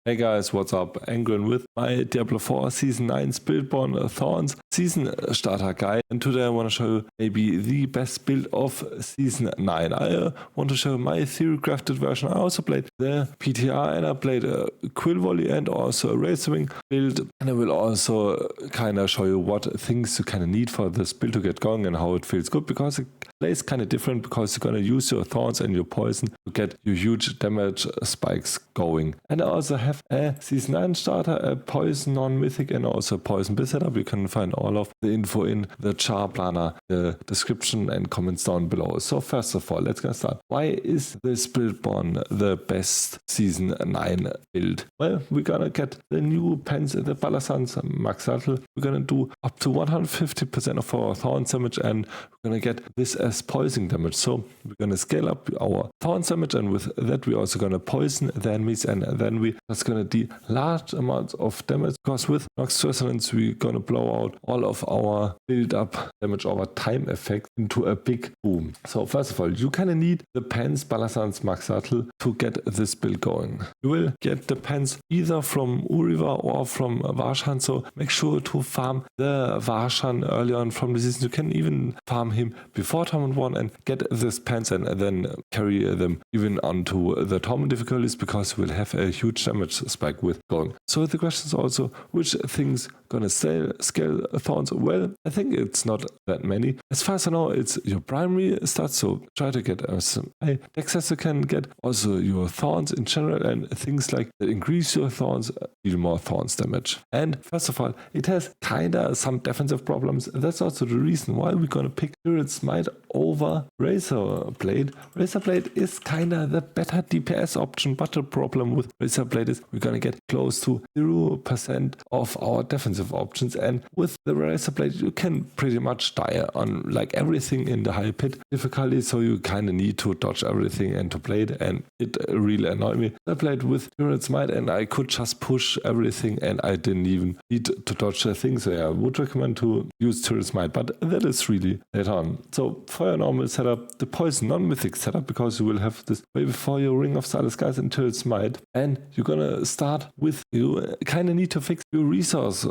Hey guys, what's up? Angren with my Diablo 4 Season 9 Spiritborn Thorns Season Starter Guide, and today I want to show you maybe the best build of Season 9. I want to show my theorycrafted version. I also played the PTR and I played a Quill Volley and also a Razor Wing build, and I will also kind of show you what things you kind of need for this build to get going and how it feels good, because it plays kind of different, because you're going to use your Thorns and your Poison to get your huge damage spikes going. And I also have a Season 9 starter, a Poison non-mythic, and also a Poison build setup. You can find all of the info in the char planner, the description and comments down below. So first of all, let's get started. Why is the Spiritborn the best Season 9 build? Well, we're gonna get the new Pants Balazans max battle. We're gonna do up to 150% of our Thorns damage, and we're gonna get this as poison damage. So we're gonna scale up our Thorns damage, and with that we're also gonna poison the enemies, and then we just gonna do large amounts of damage, because with Noxis Resistance we're gonna blow out all of our build up damage over time effect into a big boom. So first of all, you kind of need the Pants Balazans max battle to get this build going. You will get the pants either from Uriva or from Varshan, so make sure to farm the Varshan early on from the season. You can even farm him before Torment 1 and get this pants, and then carry them even onto the Torment difficulties, because you will have a huge damage spike with going. So the question is also, which things gonna scale Thorns? Well, I think it's not that many. As far as I know, it's your primary stats, so try to get as high dex as you can get. Also your Thorns in general, and things like that increase your Thorns, deal more Thorns damage. And first of all, it has kinda some defensive problems. That's also the reason why we're gonna pick Spirit Smite over Razor Blade. Razor Blade is kinda the better DPS option, but the problem with Razor Blade is we're gonna get close to 0% of our defensive options, and with the Razor Blade you can pretty much die on like everything in the high pit difficulty, so you kinda need to dodge everything and to play it, and it really annoyed me. I played with Spirit Smite and I could just push everything and I didn't even need to dodge the thing, so yeah, I would recommend to use Spirit Smite, but that is really later on. So for your normal setup, the Poison non-mythic setup, because you will have this way before your Ring of Silenced Guys until Smite, and you're gonna start with, you kinda need to fix your resource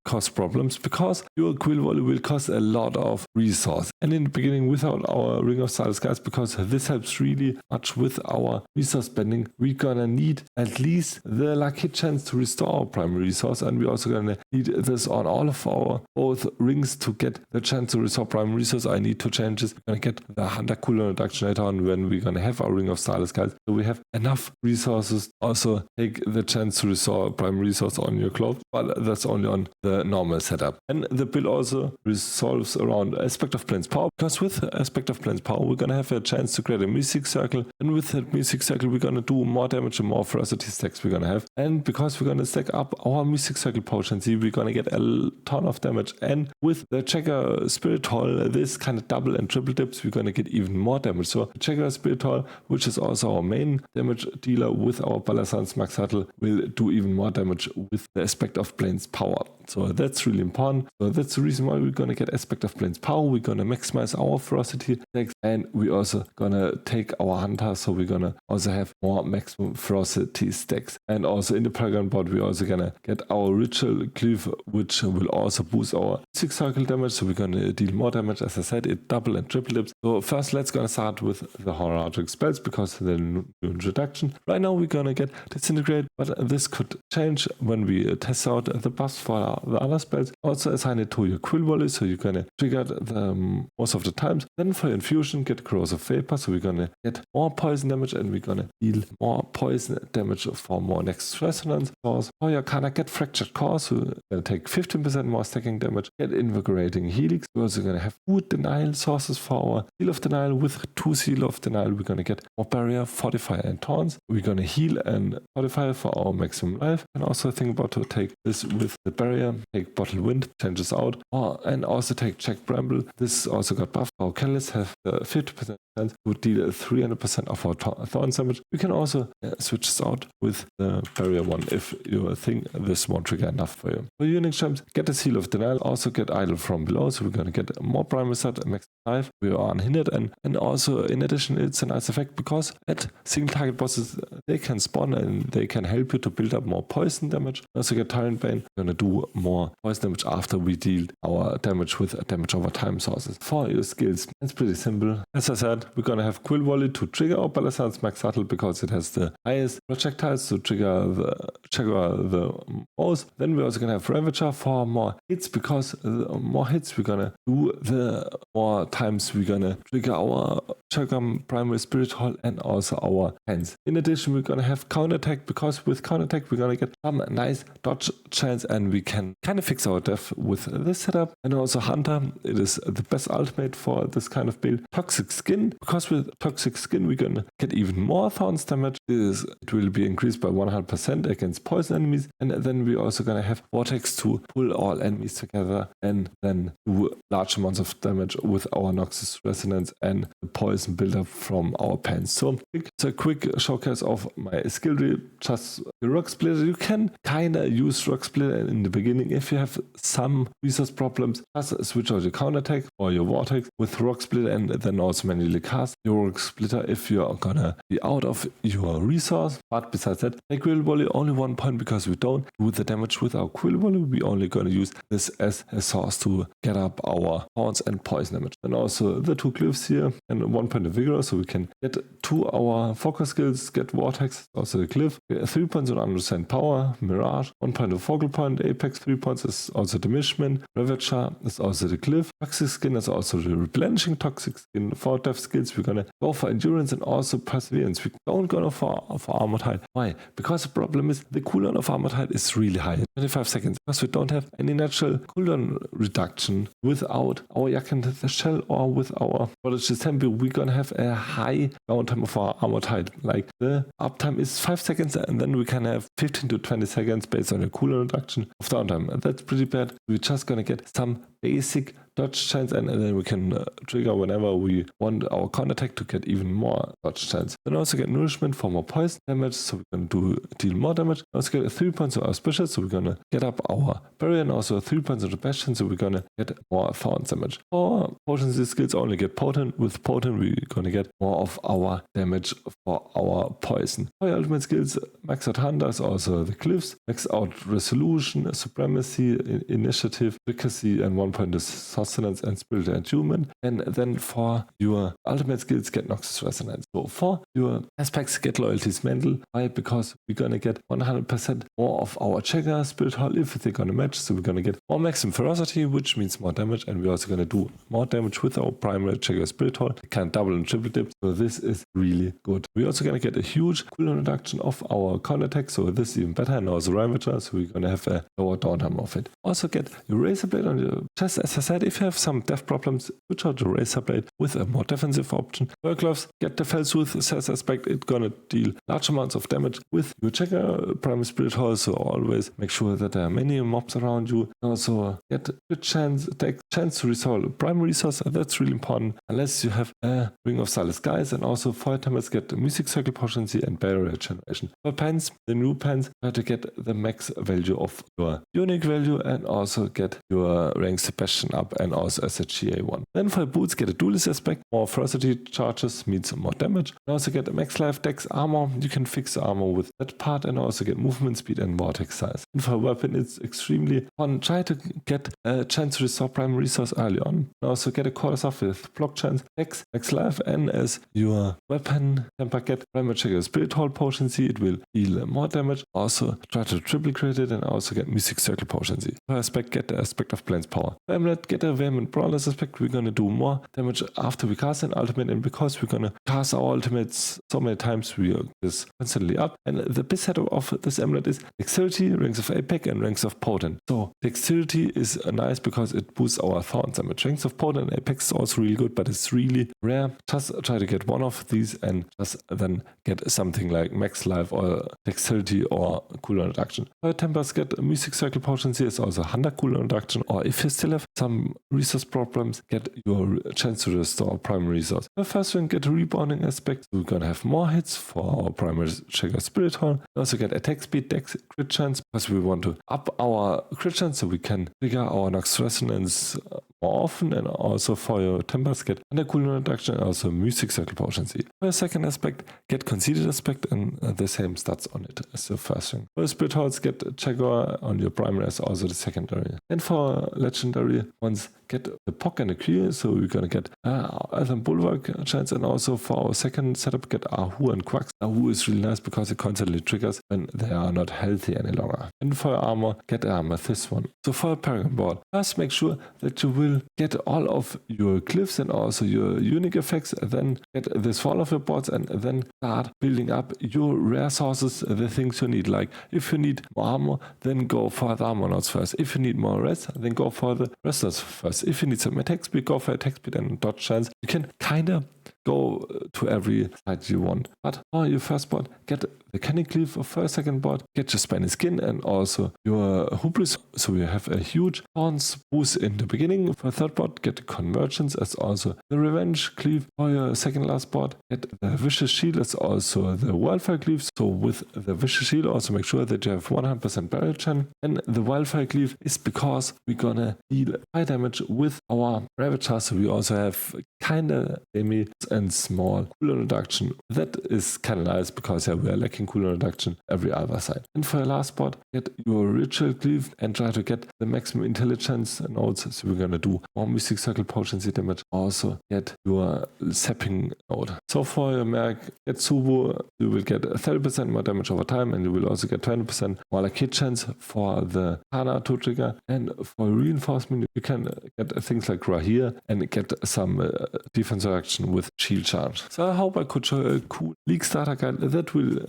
cost problems, because your Quill Volley will cost a lot of resource, and in the beginning without our Ring of Silenced Guys, because this helps really much with our resource spending, we're gonna need at least the lucky chance to restore our primary resource, and we're also gonna need this on all of our both rings to get the chance to restore primary resource. I need to change this. We're gonna get the Hunter cooldown reduction later on when we're gonna have our Ring of Silenced Guys, so we have enough resources. Also take the chance to restore primary resource on your clothes, but that's only on the normal setup. And the build also resolves around Aspect of Plane's Power, because with Aspect of Plane's Power we're gonna have a chance to create a music circle, and with that music circle we're gonna do more damage and more ferocity stacks we're gonna have, and because we're gonna stack up our music circle potency we're gonna get a ton of damage, and with the Checker Spirit Hall, this kind of double and triple dips, we're gonna get even more damage. So the Checker Spirit Hall, which is also our main damage dealer with our Balazans max battle, will do even more damage with the Aspect of Plane's Power. So that's really important. So that's the reason why we're gonna get Aspect of Plane's Power. We're gonna maximize our ferocity stacks, and we're also gonna take our Hunter, so we're gonna also have more maximum ferocity stacks. And also in the Paragon Board we're also gonna get our Ritual Cleave, which will also boost our music circle damage, so we're gonna deal more damage. As I said, it double and triple dips. So first let's gonna start with the Horroric spells, because the new introduction. Right now we're gonna get Disintegrate, but this could change when we test out the buffs for the other spells. Also assign it to your Quill Volley, so you're gonna trigger them most of the times. Then for Infusion, get Corrosive Vapor, so we're gonna get more poison damage, and we're gonna deal more poison damage for more Noxis Resonance. For your Kana, get Fractured Core, so you're gonna take 15% more stacking damage. Get Invigorating Helix, we're also gonna have 2 Denial sources for our Seal of Denial. With 2 Seal of Denial we're gonna get more Barrier, Fortify and Taunts. We're gonna heal and Fortify for our maximum life, and also think about to take this with the Barrier here, take Bottle Wind, changes out, and also take Jack Bramble. This also got buffed. Our Catalyst have 50% chance to deal 300% of our Thorns damage. We can also switch this out with the Barrier one if you think this won't trigger enough for you. For unique gems, get the Seal of Denial, also get Idle from below, so we're gonna get more Prime Result, max 5. We are unhindered, and also in addition it's a nice effect because at single target bosses they can spawn and they can help you to build up more poison damage. Also get Tyrant Bane, we're gonna do more poison damage after we deal our damage with damage over time sources. For your skills, it's pretty simple. As I said, we're gonna have Quill Volley to trigger our Balazans max subtle because it has the highest projectiles to trigger the most. Then we're also gonna have Ravager for more hits because the more hits we're gonna do, the more times we're gonna trigger our Chagam Primary Spirit Hall and also our hands. In addition, we're gonna have counterattack because with counterattack we're gonna get some nice dodge chance and we can kind of fix our death with this setup. And also Hunter, it is the best ultimate for this kind of build. Toxic Skin, because with Toxic Skin we're gonna get even more Thorns damage. It will be increased by 100% against poison enemies, and then we're also gonna have Vortex to pull all enemies together and then do large amounts of damage with our Noxis Resistance and the poison buildup from our pants. So it's a quick showcase of my skill tree. Just the Rock Splitter, you can kinda use Rock Splitter in the beginning if you have some resource problems. Just switch out your counterattack or your Vortex with Rock Splitter and then also manually cast your Rock Splitter if you're gonna be out of your resource. But besides that, like Quill Volley, only 1 point because we don't do the damage with our Quill Volley. We only gonna use this as a source to get up our Thorns and poison damage. And also the 2 glyphs here and 1 point of vigor, so we can get 2 our focus skills, get Vortex, also the glyph, 3 points on Understand Power, Mirage, 1 point of focal point, Apex 3 points is also diminishment, Ravager is also the glyph, Toxic Skin is also the replenishing Toxic Skin. For death skills we're gonna go for endurance and also perseverance. We don't go for armored height. Why? Because the problem is the cooldown of armored height is really high, 25 seconds, because we don't have any natural cooldown reduction without our Yak and the Shell or with our vortexes tempo. We're gonna have a high downtime of our armored height. Like the uptime is 5 seconds and then we can have 15 to 20 seconds based on a cooldown reduction of downtime. And that's pretty bad. We're just gonna get some basic dodge chance and then we can trigger whenever we want our counterattack to get even more dodge chance. Then also get nourishment for more poison damage, so we're going to deal more damage. Also get 3 points of auspicious, so we're gonna get up our barrier, and also 3 points of the bastion, so we're gonna get more Thorns damage. For potency skills only get potent. With potent we're gonna get more of our damage for our poison. For your ultimate skills, max out Hunter is also the glyphs, max out resolution, supremacy, initiative, efficacy, and 1 point is sustenance and spirit attunement. And then for your ultimate skills get Noxis Resonance. So for your aspects get loyalties mental. Why? Because we're gonna get 100% more of our checker spirit hall if they're gonna match. So we're gonna get more maximum ferocity, which means more damage, and we're also gonna do more damage with our primary checker spirit hall. It can double and triple dip. So this is really good. We're also gonna get a huge cooldown reduction of our counterattack. So this is even better, and also Ravager. So we're gonna have a lower downtime of it. Also get your Razor Blade on your chest. As I said, if you have some death problems, switch out the Razor Blade with a more defensive option. Fur Gloves, get the Fellsooth Sass aspect. It's gonna deal large amounts of damage with your checker primary spirit hall, so always make sure that there are many mobs around you. Also get good chance to resolve primary resource, that's really important unless you have a Ring of Silent Skies. And also for items get the Music Circle Potency and Barrier Generation. For pants, the new pants, you have to get the max value of your unique value and also get your rank Sebastian up and also as a GA1. Then for boots get a duelist aspect, more ferocity charges means more damage. And also get a max life dex armor, you can fix the armor with that part, and also get movement speed and vortex size. And for a weapon it's extremely fun. Try to get a chance to restore primary resource early on. And also get a quarter off with block chance, dex, max life, and as your weapon temper get primary checker spirit hall potency, it will deal more damage. Also try to triple crit it and also get music circle potency. For aspect get the aspect of Blaine's power. Amulet, get a Vehement Brawler's Aspect. We're gonna do more damage after we cast an ultimate, and because we're gonna cast our ultimates so many times, we are just constantly up. And the best setup of this amulet is Dexterity, Ranks of Apex, and Ranks of Potent. So Dexterity is nice because it boosts our Thorns damage. Ranks of Potent and Apex is also really good, but it's really rare. Just try to get one of these and just then get something like Max Life or Dexterity or cooldown reduction. Fire Tempers get Music Circle Potions. Here is also 100 cooldown reduction, or if you still have some resource problems, get your chance to restore primary resource. The first one, get a Rebounding Aspect. We're gonna have more hits for our primary trigger Spirit Horn. We also get attack speed, dex, crit chance, because we want to up our crit chance so we can trigger our Noxis Resistance more often, and also for your Tempers get under cooldown reduction and also Music Circle Potions. For your second aspect, get Conceited Aspect and the same stats on it as the first thing. For Spirit Horns, get Jaguar on your primary as also the secondary. And for legendary ones, get the Pock and the Clear, so we're gonna get Earthen Bulwark chance, and also for our second setup, get Ahu and Quacks. Ahu is really nice because it constantly triggers when they are not healthy any longer. And for your armor, get Amethyst one. So for a Paragon Board, first make sure that you will get all of your glyphs and also your unique effects, then get this for all of your boards, and then start building up your rare sources, the things you need. Like if you need more armor, then go for the armor nodes first. If you need more res, then go for the res nodes first. If you need some attack speed, go for attack speed and dodge chance. You can kinda go to every side you want. But for your first board, get the Candy Cleave for your second board, get your Spiny Skin and also your Hubris, so you have a huge Thorns boost in the beginning. For third board, get the Convergence as also the Revenge Cleave. For your second last board, get the Vicious Shield as also the Wildfire Cleave. So with the Vicious Shield, also make sure that you have 100% barrel gen. And the Wildfire Cleave is because we're gonna deal high damage with our Ravager, so we also have kinda damage and small cooldown reduction. That is kind of nice because we are lacking cooldown reduction every other side. And for your last board, get your Ritual Cleave and try to get the maximum intelligence nodes. So we're gonna do more Mystic Circle potency damage. Also get your Sapping node. So for your Merc, get Subo, you will get 30% more damage over time, and you will also get 20% more like hit chance for the Kana to trigger. And for reinforcement, you can get things like Rahir and get some defense reduction with shield charge. So I hope I could show a cool League starter guide that will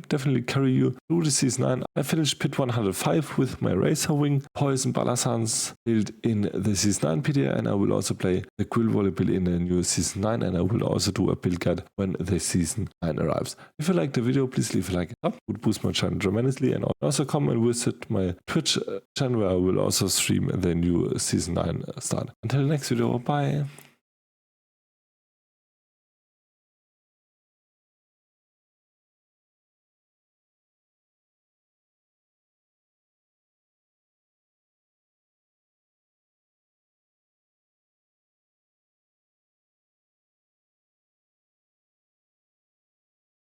definitely carry you through the Season 9. I finished Pit 105 with my Razor Wing Poison Balazans build in the Season 9 PDA, and I will also play the Quill Volley build in the new Season 9, and I will also do a build guide when the Season 9 arrives. If you liked the video, please leave a like up. It would boost my channel tremendously, and also come and visit my Twitch channel where I will also stream the new Season 9 start. Until next video, bye!